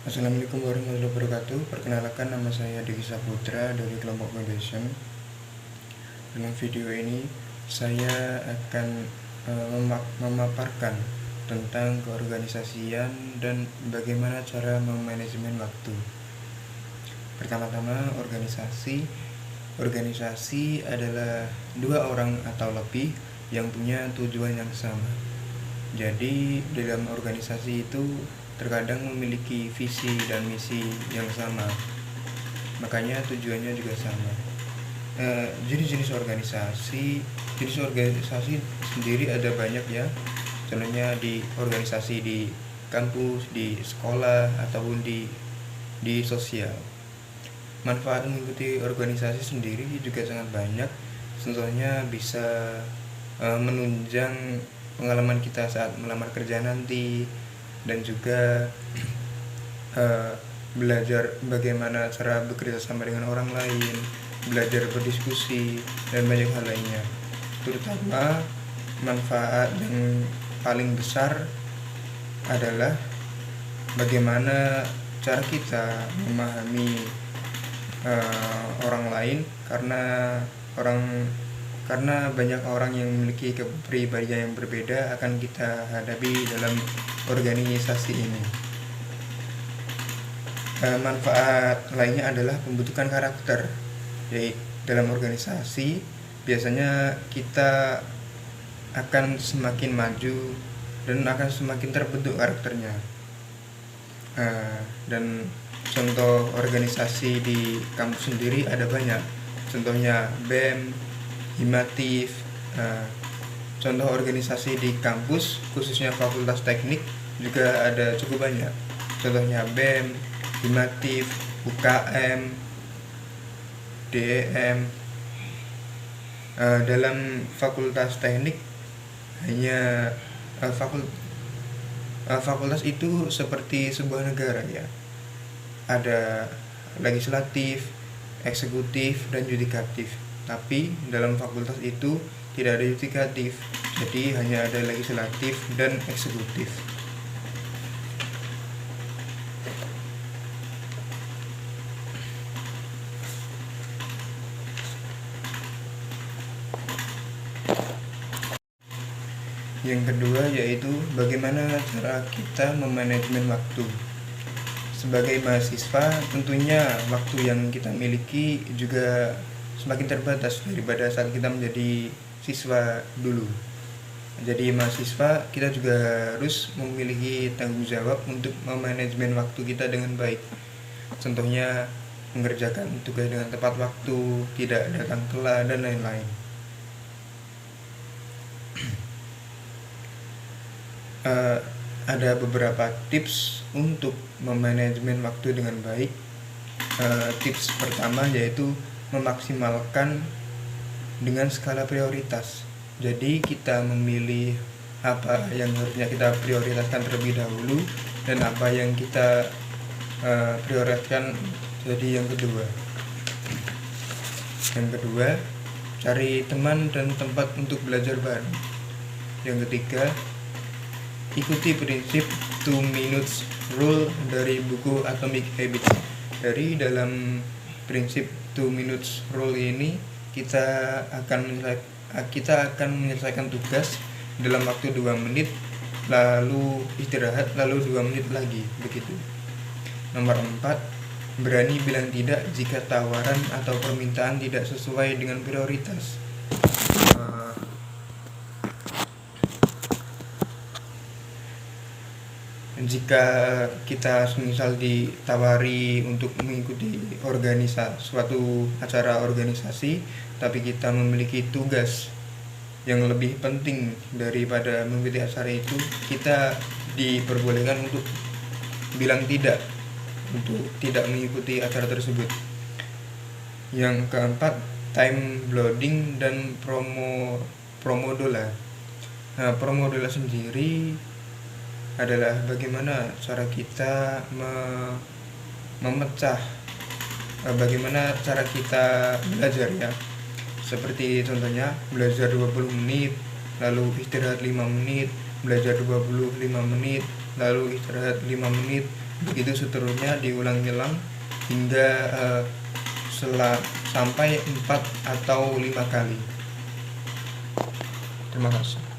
Assalamualaikum warahmatullahi wabarakatuh. Perkenalkan, nama saya Dewi Saputra dari kelompok Foundation. Dalam video ini saya akan memaparkan tentang keorganisasian dan bagaimana cara memanajemen waktu. Pertama-tama, organisasi adalah dua orang atau lebih yang punya tujuan yang sama. Jadi dalam organisasi itu terkadang memiliki visi dan misi yang sama, makanya tujuannya juga sama. Jenis organisasi sendiri ada banyak ya. Contohnya di organisasi di kampus, di sekolah, ataupun di sosial. Manfaat mengikuti organisasi sendiri juga sangat banyak. Contohnya bisa menunjang pengalaman kita saat melamar kerja nanti, dan juga belajar bagaimana cara bekerja sama dengan orang lain, belajar berdiskusi, dan banyak hal lainnya. Terutama manfaat yang paling besar adalah bagaimana cara kita memahami orang lain, karena banyak orang yang memiliki kepribadian yang berbeda akan kita hadapi dalam organisasi ini. Manfaat lainnya adalah pembentukan karakter. Jadi dalam organisasi biasanya kita akan semakin maju dan akan semakin terbentuk karakternya. Dan contoh organisasi di kampus sendiri ada banyak. Contohnya BEM, Himatif. Contoh organisasi di kampus khususnya Fakultas Teknik juga ada cukup banyak. Contohnya BEM, Himatif, UKM, DEM. Dalam Fakultas Teknik hanya fakultas itu seperti sebuah negara ya. Ada legislatif, eksekutif, dan yudikatif. Tapi dalam fakultas itu tidak ada yudikatif, jadi hanya ada legislatif dan eksekutif. Yang kedua yaitu bagaimana cara kita memanajemen waktu. Sebagai mahasiswa, tentunya waktu yang kita miliki juga semakin terbatas daripada saat kita menjadi siswa dulu. Jadi mahasiswa, kita juga harus memiliki tanggung jawab untuk memanajemen waktu kita dengan baik. Contohnya mengerjakan tugas dengan tepat waktu, tidak datang telat, dan lain-lain. Ada beberapa tips untuk memanajemen waktu dengan baik. Tips pertama yaitu memaksimalkan dengan skala prioritas. Jadi kita memilih apa yang harusnya kita prioritaskan terlebih dahulu dan apa yang kita prioritaskan jadi yang kedua. Yang kedua, cari teman dan tempat untuk belajar bareng. Yang ketiga, ikuti prinsip 2 minutes rule dari buku Atomic Habits. Dari dalam prinsip 2 minutes rule ini kita akan menyelesaikan tugas dalam waktu 2 menit, lalu istirahat, lalu 2 menit lagi, begitu. Nomor 4, berani bilang tidak jika tawaran atau permintaan tidak sesuai dengan prioritas. Jika kita misal ditawari untuk mengikuti suatu acara organisasi, tapi kita memiliki tugas yang lebih penting daripada mengikuti acara itu, kita diperbolehkan untuk bilang tidak, untuk tidak mengikuti acara tersebut. Yang keempat, time bloating dan promodola. Nah, promodola sendiri adalah bagaimana cara kita memecah, bagaimana cara kita belajar ya. Seperti contohnya belajar 20 menit, lalu istirahat 5 menit, belajar 25 menit, lalu istirahat 5 menit, begitu seterusnya diulang-ulang hingga sampai 4 atau 5 kali. Terima kasih.